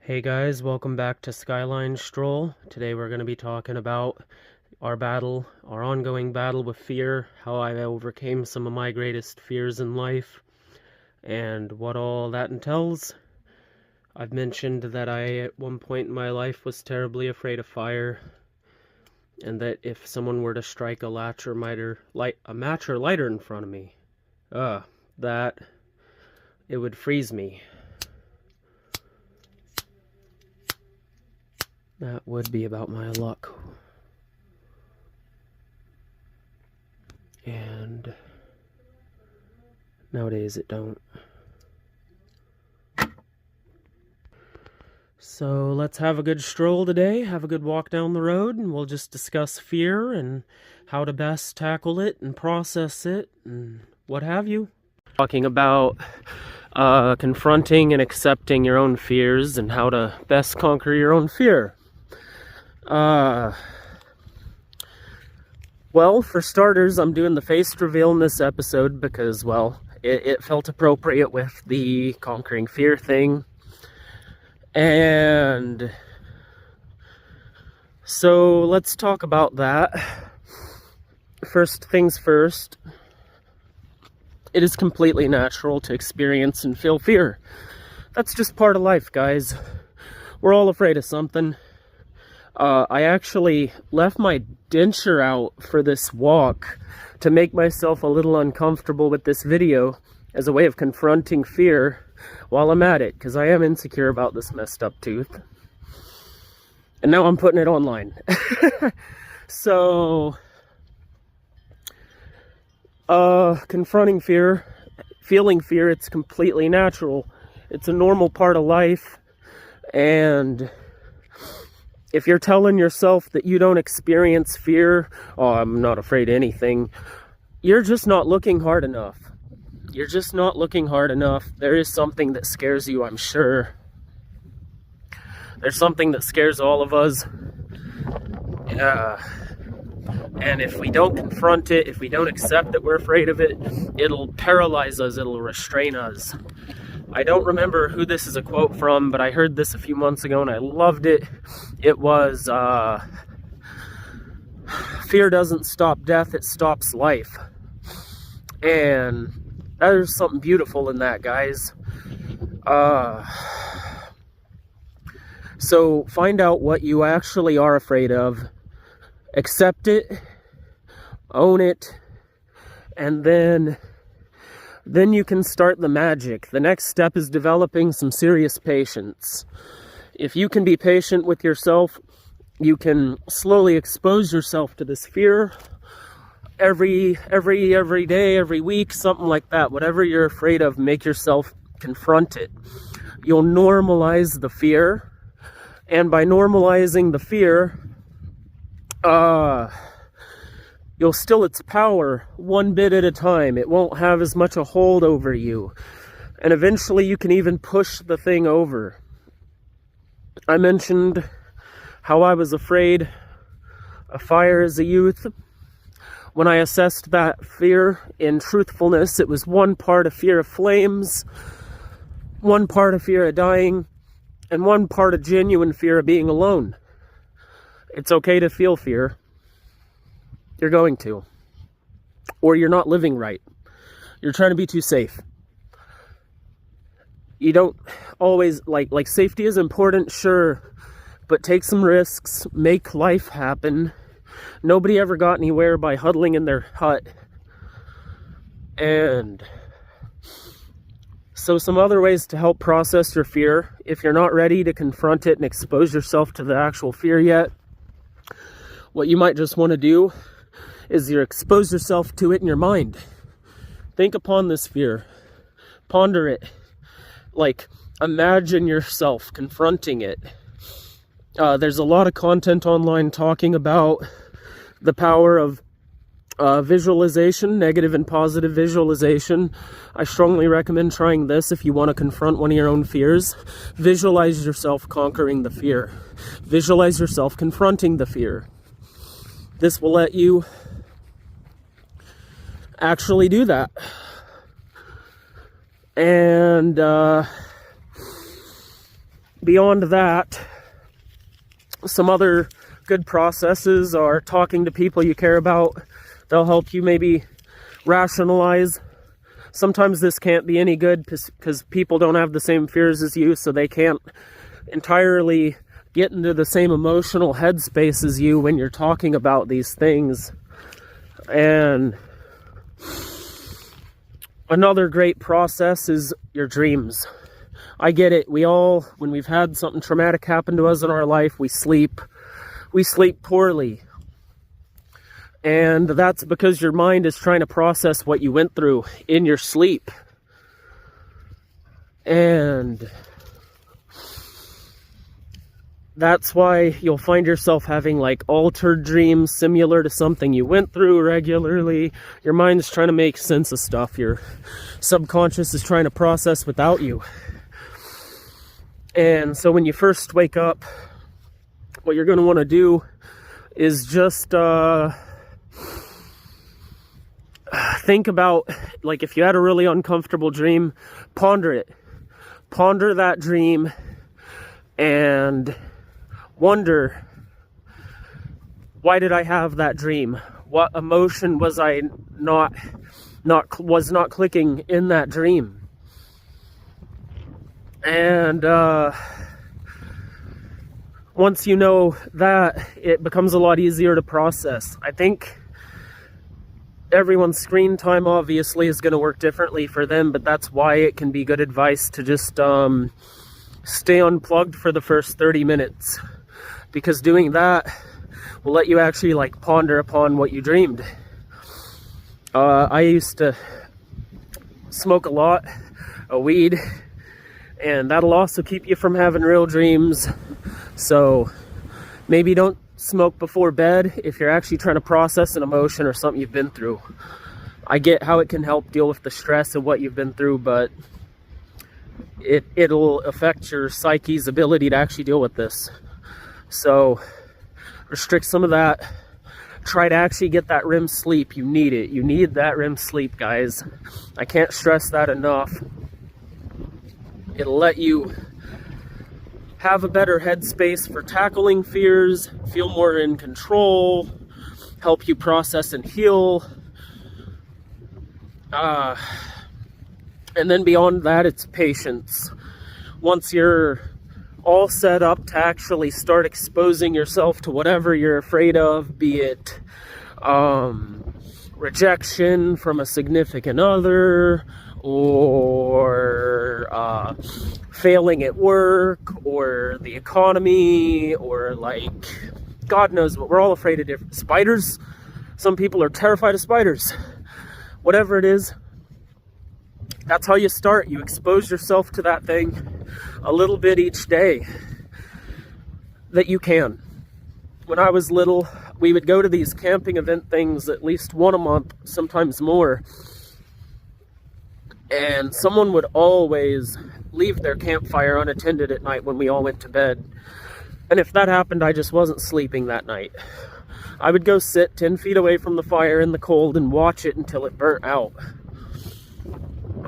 Hey guys, welcome back to Skyline Stroll. Today we're going to be talking about our ongoing battle with fear, how I overcame some of my greatest fears in life, and what all that entails. I've mentioned that I, at one point in my life, was terribly afraid of fire, and that if someone were to strike a match or lighter in front of me, that it would freeze me. That would be about my luck. And nowadays it don't. So let's have a good stroll today, have a good walk down the road, and we'll just discuss fear and how to best tackle it and process it and what have you. Talking about confronting and accepting your own fears and how to best conquer your own fear. Well, for starters, I'm doing the face reveal in this episode because, well, it felt appropriate with the conquering fear thing. And so let's talk about that. First things first, it is completely natural to experience and feel fear. That's just part of life, guys. We're all afraid of something. I actually left my denture out for this walk to make myself a little uncomfortable with this video as a way of confronting fear while I'm at it, because I am insecure about this messed up tooth. And now I'm putting it online. So, confronting fear, feeling fear, it's completely natural. It's a normal part of life, and if you're telling yourself that you don't experience fear, oh, I'm not afraid of anything, you're just not looking hard enough. You're just not looking hard enough. There is something that scares you, I'm sure. There's something that scares all of us. And if we don't confront it, if we don't accept that we're afraid of it, it'll paralyze us, it'll restrain us. I don't remember who this is a quote from, but I heard this a few months ago and I loved it. It was, fear doesn't stop death, it stops life. And there's something beautiful in that, guys. So find out what you actually are afraid of, accept it, own it, and then you can start the magic. The next step is developing some serious patience. If you can be patient with yourself, you can slowly expose yourself to this fear every day, every week, something like that. Whatever you're afraid of, make yourself confront it. You'll normalize the fear, and by normalizing the fear, you'll still its power one bit at a time. It won't have as much a hold over you. And eventually you can even push the thing over. I mentioned how I was afraid of fire as a youth. When I assessed that fear in truthfulness, it was one part of fear of flames, one part of fear of dying, and one part of genuine fear of being alone. It's okay to feel fear. You're going to. Or you're not living right. You're trying to be too safe. You don't always, like safety is important, sure, but take some risks, make life happen. Nobody ever got anywhere by huddling in their hut. And so some other ways to help process your fear, if you're not ready to confront it and expose yourself to the actual fear yet, what you might just want to do is you expose yourself to it in your mind. Think upon this fear. Ponder it. Like, imagine yourself confronting it. There's a lot of content online talking about the power of visualization, negative and positive visualization. I strongly recommend trying this if you want to confront one of your own fears. Visualize yourself conquering the fear. Visualize yourself confronting the fear. This will let you actually do that. And beyond that, some other good processes are talking to people you care about. They'll help you maybe rationalize. Sometimes this can't be any good because people don't have the same fears as you, so they can't entirely get into the same emotional headspace as you when you're talking about these things. And another great process is your dreams. I get it. We all, when we've had something traumatic happen to us in our life, we sleep poorly. And that's because your mind is trying to process what you went through in your sleep. And that's why you'll find yourself having like altered dreams similar to something you went through regularly. Your mind is trying to make sense of stuff your subconscious is trying to process without you. And so when you first wake up, what you're going to want to do is just think about, like, if you had a really uncomfortable dream, ponder it. Ponder that dream and wonder, why did I have that dream? What emotion was I not clicking in that dream? And once you know that, it becomes a lot easier to process. I think everyone's screen time obviously is going to work differently for them, but that's why it can be good advice to just stay unplugged for the first 30 minutes, because doing that will let you actually like ponder upon what you dreamed. I used to smoke a lot of weed, and that'll also keep you from having real dreams. So maybe don't smoke before bed if you're actually trying to process an emotion or something you've been through. I get how it can help deal with the stress of what you've been through, but it'll affect your psyche's ability to actually deal with this. So restrict some of that. Try to actually get that REM sleep. You need it. You need that REM sleep, guys. I can't stress that enough. It'll let you have a better headspace for tackling fears, feel more in control, help you process and heal. And then beyond that, it's patience. Once you're all set up to actually start exposing yourself to whatever you're afraid of, be it rejection from a significant other, or failing at work, or the economy, or like, God knows what. We're all afraid of different spiders. Some people are terrified of spiders. Whatever it is, that's how you start. You expose yourself to that thing a little bit each day that you can. When I was little, we would go to these camping event things at least one a month, sometimes more. And someone would always leave their campfire unattended at night when we all went to bed. And if that happened, I just wasn't sleeping that night. I would go sit 10 feet away from the fire in the cold and watch it until it burnt out.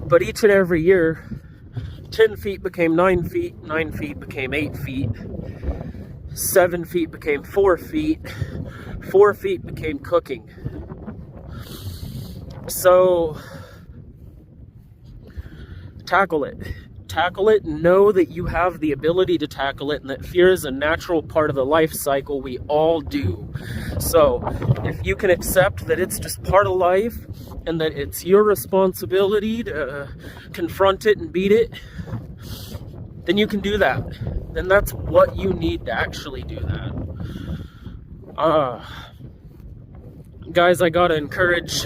But each and every year, 10 feet became 9 feet, 9 feet became 8 feet, 7 feet became 4 feet, 4 feet became cooking. So tackle it. Tackle it, and know that you have the ability to tackle it, and that fear is a natural part of the life cycle. We all do. So if you can accept that it's just part of life, and that it's your responsibility to confront it and beat it, then you can do that. Then that's what you need to actually do that. Guys, I gotta encourage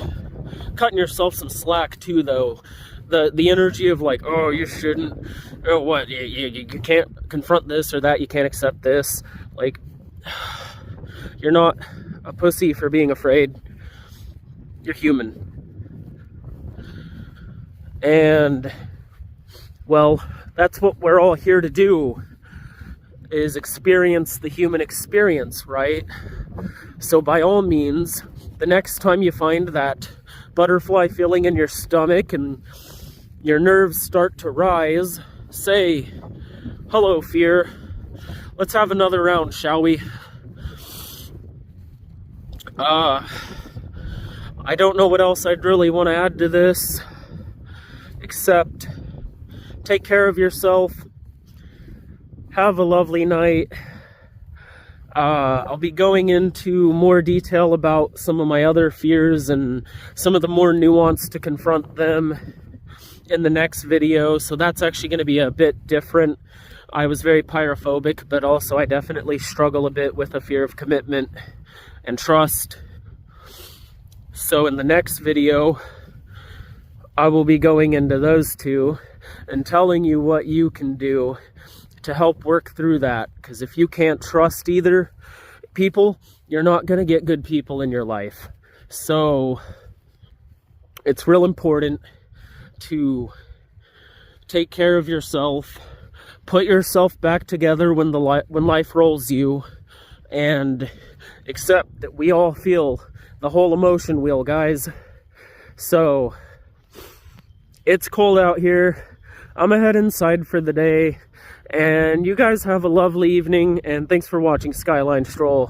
cutting yourself some slack too, though. The energy of like, oh, you shouldn't, oh, what, you can't confront this or that, you can't accept this. Like, you're not a pussy for being afraid. You're human. And, well, that's what we're all here to do, is experience the human experience, right? So by all means, the next time you find that butterfly feeling in your stomach and your nerves start to rise, say, Hello, fear. Let's have another round, shall we? I don't know what else I'd really want to add to this, except take care of yourself. Have a lovely night. I'll be going into more detail about some of my other fears and some of the more nuance to confront them in the next video, so that's actually going to be a bit different. I was very pyrophobic, but also I definitely struggle a bit with a fear of commitment and trust. So in the next video, I will be going into those two and telling you what you can do to help work through that. Because if you can't trust either people, you're not going to get good people in your life. So it's real important to take care of yourself, put yourself back together when life rolls you, and accept that we all feel the whole emotion wheel, guys. So it's cold out here. I'm gonna head inside for the day, and you guys have a lovely evening, and thanks for watching Skyline Stroll.